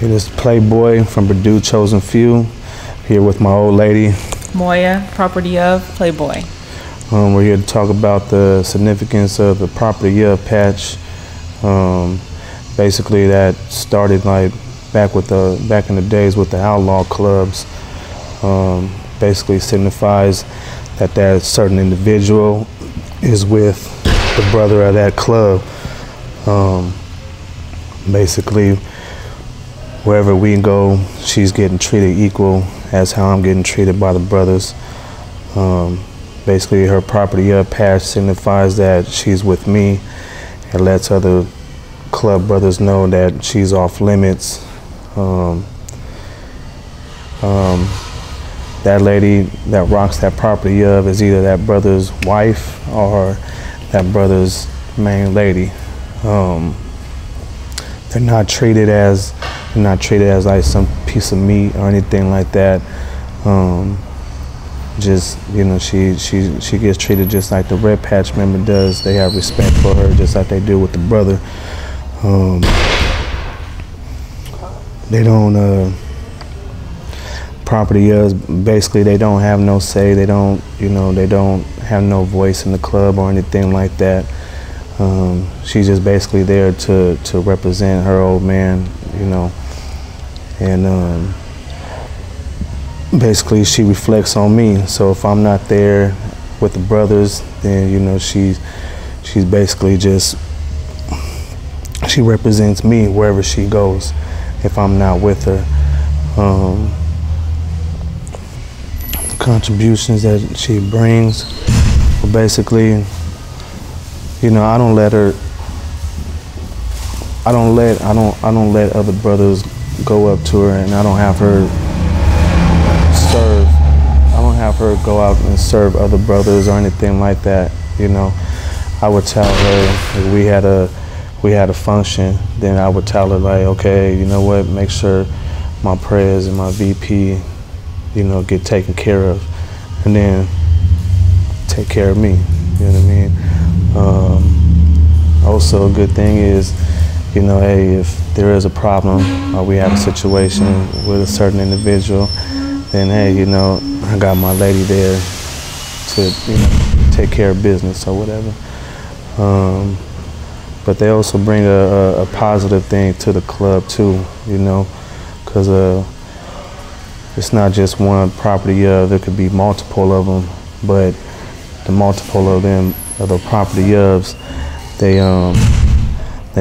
It is Playboy from Purdue Chosen Few, here with my old lady. Moya, property of Playboy. We're here to talk about the significance of the property of patch. Basically that started like back in the days with the outlaw clubs. Basically signifies that certain individual is with the brother of that club. Basically, wherever we go, she's getting treated equal as how I'm getting treated by the brothers. Basically, her property of patch signifies that she's with me. It lets other club brothers know that she's off limits. That lady that rocks that property of is either that brother's wife or that brother's main lady. They're not treated as like some piece of meat or anything like that. Just, you know, she gets treated just like the Red Patch member does. They have respect for her just like they do with the brother. They don't property is basically they don't have no say. They don't have no voice in the club or anything like that. She's just basically there to represent her old man, you know, and basically she reflects on me. So if I'm not there with the brothers, then, you know, she's basically just, she represents me wherever she goes if I'm not with her. The contributions that she brings, well, basically, you know, I don't let other brothers go up to her, and I don't have her go out and serve other brothers or anything like that. You know, I would tell her if we had a function, then I would tell her like, okay, you know what, make sure my prayers and my VP, you know, get taken care of, and then take care of me. You know what I mean? Also, a good thing is, you know, hey, if there is a problem or we have a situation with a certain individual, then hey, you know, I got my lady there to, you know, take care of business or whatever. But they also bring a positive thing to the club too, you know, because it's not just one property of, there could be multiple of them, but the multiple of them, of the property ofs, they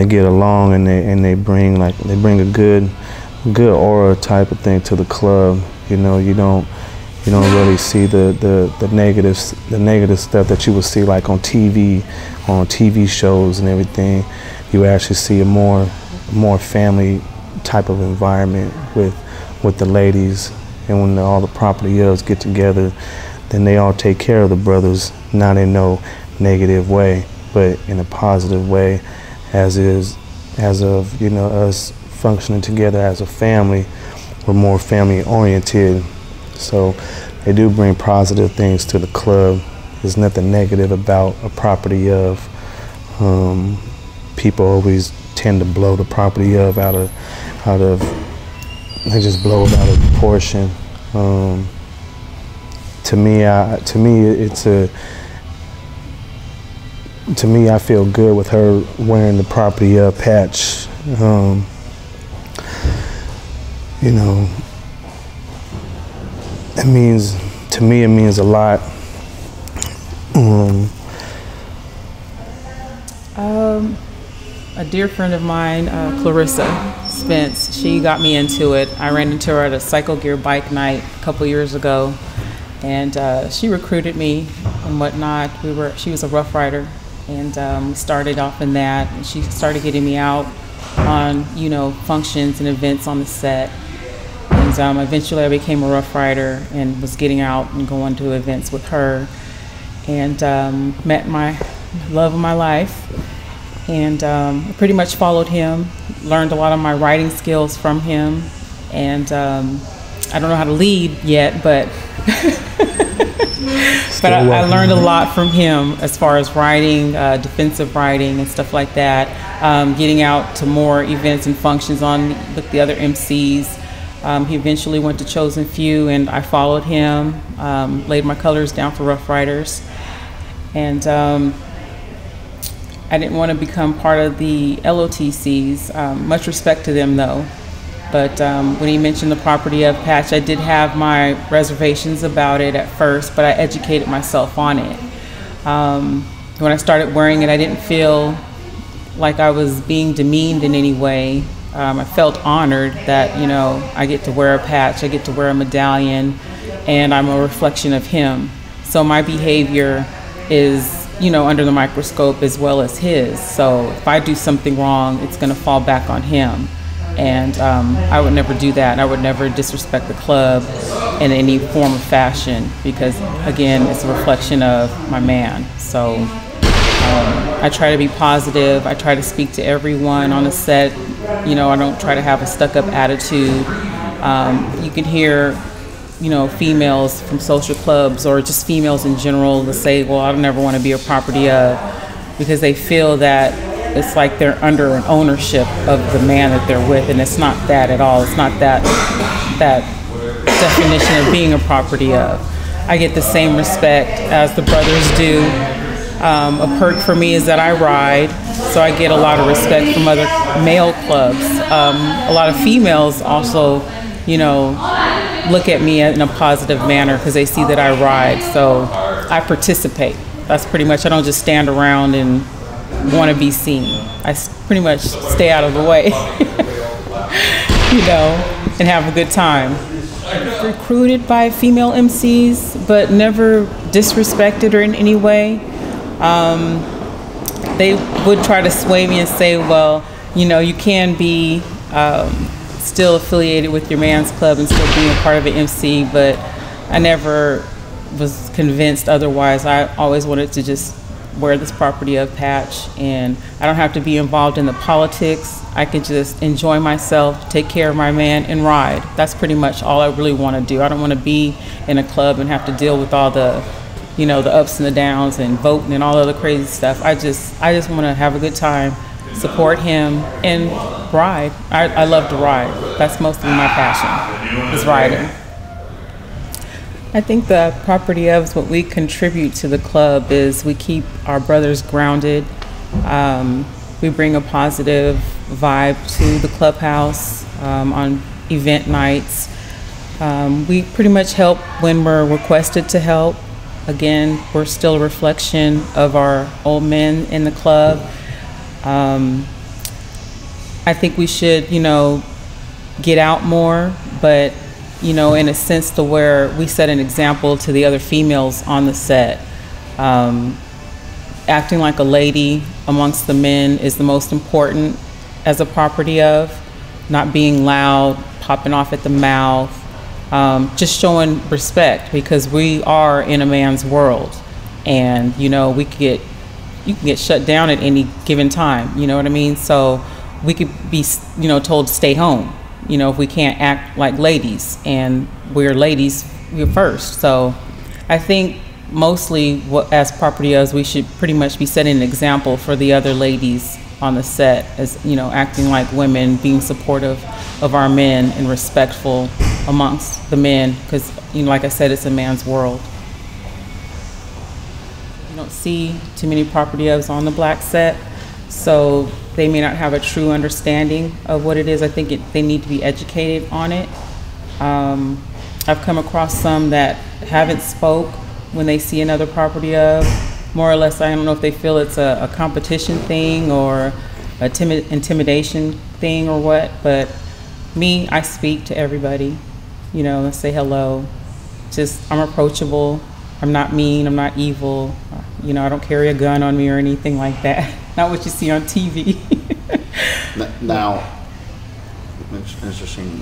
get along, and they bring a good aura type of thing to the club. You know, you don't really see the negative stuff that you would see like on TV shows and everything. You actually see a more family type of environment with the ladies, and when all the property ofs get together, then they all take care of the brothers, not in no negative way, but in a positive way, as of, you know, us functioning together as a family. We're more family oriented, so they do bring positive things to the club. There's nothing negative about a property of. People always tend to blow the property of they just blow it out of proportion. To me, I feel good with her wearing the property of patch. You know, to me it means a lot. A dear friend of mine, Clarissa Spence, she got me into it. I ran into her at a Cycle Gear bike night a couple years ago, and she recruited me and whatnot. She was a Rough Rider, and we started off in that, and she started getting me out on, you know, functions and events on the set. And eventually I became a Rough Rider and was getting out and going to events with her, and met my love of my life, and pretty much followed him, learned a lot of my writing skills from him, and I don't know how to lead yet, but But I learned a lot from him as far as writing, defensive writing and stuff like that, getting out to more events and functions with the other MCs. He eventually went to Chosen Few, and I followed him, laid my colors down for Rough Riders. And I didn't want to become part of the LOTCs. Much respect to them, though. But when he mentioned the property of patch, I did have my reservations about it at first, but I educated myself on it. When I started wearing it, I didn't feel like I was being demeaned in any way. I felt honored that, you know, I get to wear a patch, I get to wear a medallion, and I'm a reflection of him. So my behavior is, you know, under the microscope as well as his. So if I do something wrong, it's going to fall back on him. And I would never do that. I would never disrespect the club in any form of fashion because, again, it's a reflection of my man. So I try to be positive. I try to speak to everyone on the set. You know, I don't try to have a stuck-up attitude. You can hear, you know, females from social clubs or just females in general that say, well, I don't never want to be a property of, because they feel that it's like they're under an ownership of the man that they're with, and it's not that at all. It's not that definition of being a property of. I get the same respect as the brothers do. A perk for me is that I ride, so I get a lot of respect from other male clubs. A lot of females also, you know, look at me in a positive manner because they see that I ride, so I participate. That's pretty much, I don't just stand around and want to be seen. I pretty much stay out of the way, you know, and have a good time. Recruited by female MCs, but never disrespected or in any way. They would try to sway me and say, well, you know, you can be still affiliated with your man's club and still being a part of an MC, but I never was convinced otherwise. I always wanted to just wear this property of patch, and I don't have to be involved in the politics. I can just enjoy myself, take care of my man, and ride. That's pretty much all I really want to do. I don't want to be in a club and have to deal with all the, you know, the ups and the downs and voting and all the other crazy stuff. I just want to have a good time, support him, and ride. I love to ride. That's mostly my passion, is riding. I think the property of what we contribute to the club is we keep our brothers grounded. We bring a positive vibe to the clubhouse on event nights. We pretty much help when we're requested to help. Again, we're still a reflection of our old men in the club. I think we should, you know, get out more, but you know, in a sense to where we set an example to the other females on the set. Acting like a lady amongst the men is the most important as a property of, not being loud, popping off at the mouth, just showing respect, because we are in a man's world, and you know, you can get shut down at any given time, you know what I mean? So we could be, you know, told to stay home, you know, if we can't act like ladies, and we're ladies, we're first. So I think mostly as property of, we should pretty much be setting an example for the other ladies on the set, as, you know, acting like women, being supportive of our men and respectful amongst the men, because, you know, like I said, it's a man's world. You don't see too many property ofs on the black set, so they may not have a true understanding of what it is. I think they need to be educated on it. I've come across some that haven't spoke when they see another property of, more or less. I don't know if they feel it's a competition thing or a intimidation thing or what, but me, I speak to everybody, you know, and say hello. Just, I'm approachable. I'm not mean, I'm not evil. You know, I don't carry a gun on me or anything like that. Not what you see on TV. Now, interesting.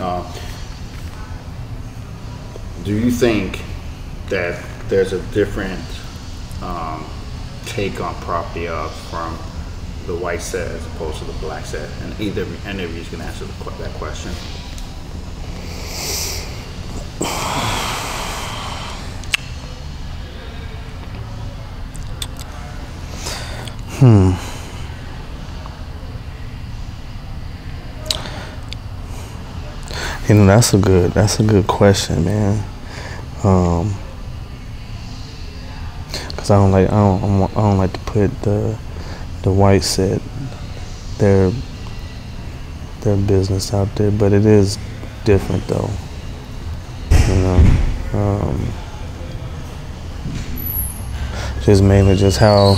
Do you think that there's a different take on property of from the white set as opposed to the black set? And any of you can answer that question. You know, that's a good question, man. Cause I don't like to put the white set their business out there, but it is different though. You know, just mainly just how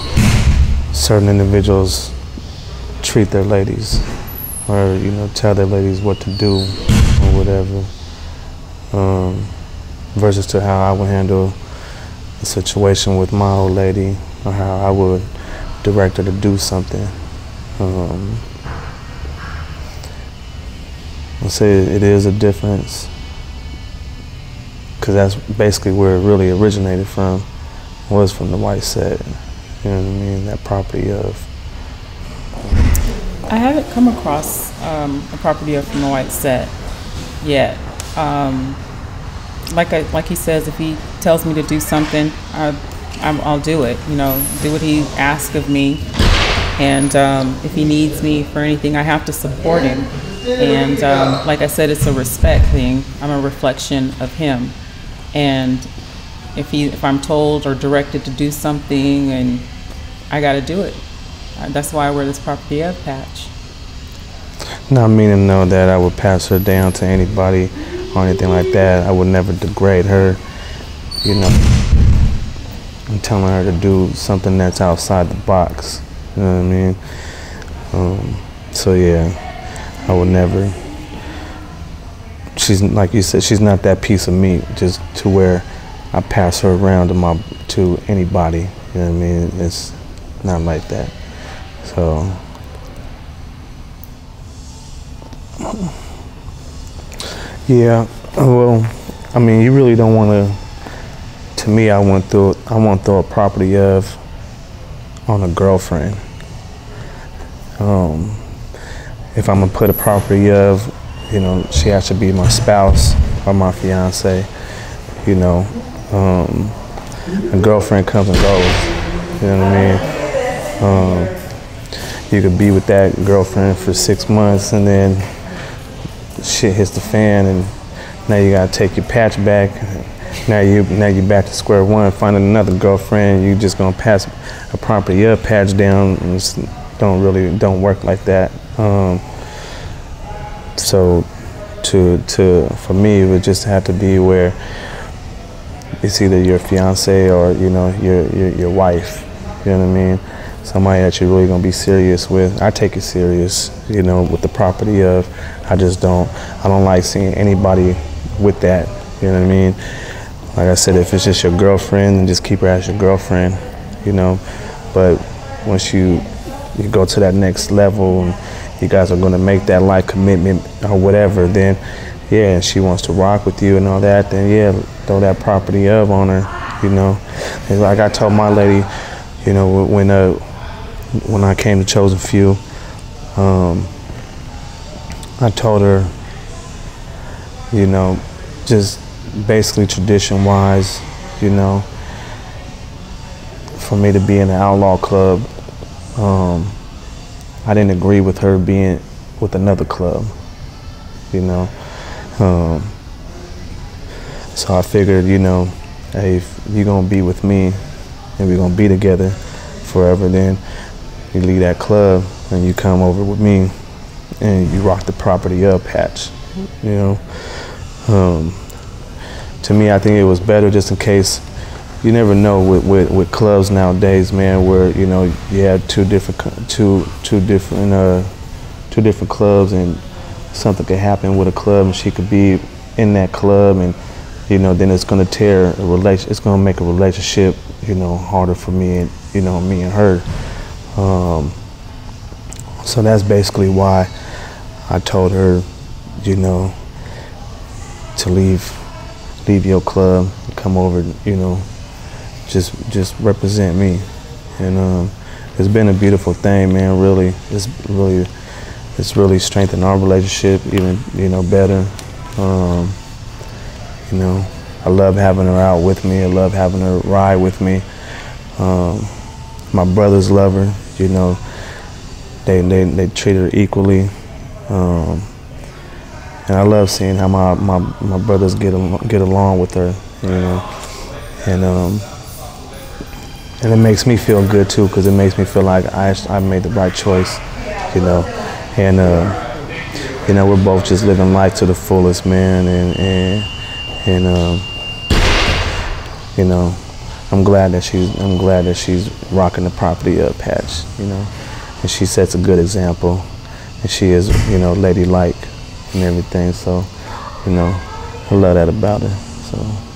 certain individuals treat their ladies, or you know, tell their ladies what to do or whatever, versus to how I would handle a situation with my old lady, or how I would direct her to do something. I'll say it is a difference, because that's basically where it really originated from, was from the white set. You know what I mean? That property of. I haven't come across a property of from the white set yet. Like he says, if he tells me to do something, I'll do it. You know, do what he asks of me, and if he needs me for anything, I have to support him. And like I said, it's a respect thing. I'm a reflection of him, and if I'm told or directed to do something, and I got to do it. That's why I wear this property of patch. Not meaning though that I would pass her down to anybody or anything like that. I would never degrade her, you know. I'm telling her to do something that's outside the box. You know what I mean? So yeah, I would never. She's, like you said, she's not that piece of meat just to where I pass her around to anybody. You know what I mean? It's not like that. So. Yeah, well, I mean, you really don't want to me, I want to throw a property of on a girlfriend. If I'm gonna put a property of, you know, she has to be my spouse or my fiance, you know. A girlfriend comes and goes, you know what I mean? You could be with that girlfriend for 6 months, and then shit hits the fan, and now you gotta take your patch back. Now you back to square one, finding another girlfriend. You just gonna pass a property up, patch down, and it's don't work like that. So for me, it would just have to be where it's either your fiance or, you know, your wife. You know what I mean? Somebody that you're really gonna be serious with. I take it serious, you know, with the property of. I don't like seeing anybody with that. You know what I mean? Like I said, if it's just your girlfriend, then just keep her as your girlfriend, you know. But once you go to that next level and you guys are gonna make that life commitment or whatever, then yeah, and she wants to rock with you and all that, then yeah, throw that property up on her, you know. And like I told my lady, you know, when I came to Chosen Few, I told her, you know, just basically tradition-wise, you know, for me to be in the Outlaw Club, I didn't agree with her being with another club, you know. So I figured, you know, hey, if you're gonna be with me and we're gonna be together forever, then you leave that club and you come over with me and you rock the property up patch, you know. To me, I think it was better just in case. You never know with clubs nowadays, man, where, you know, you have two different clubs, and something could happen with a club, and she could be in that club, and, you know, then it's gonna tear a relation. It's gonna make a relationship, you know, harder for me and, you know, me and her. So that's basically why I told her, you know, to leave your club, come over, you know, just represent me. And it's been a beautiful thing, man. Really, it's really strengthened our relationship even, you know, better. You know, I love having her out with me. I love having her ride with me. My brothers love her. You know, they treat her equally. And I love seeing how my brothers get along with her, you know, and it makes me feel good too, because it makes me feel like I made the right choice, you know, and you know, we're both just living life to the fullest, man, and you know, I'm glad that she's rocking the property up patch, you know, and she sets a good example, and she is, you know, ladylike and everything. So, you know, I love that about her. So.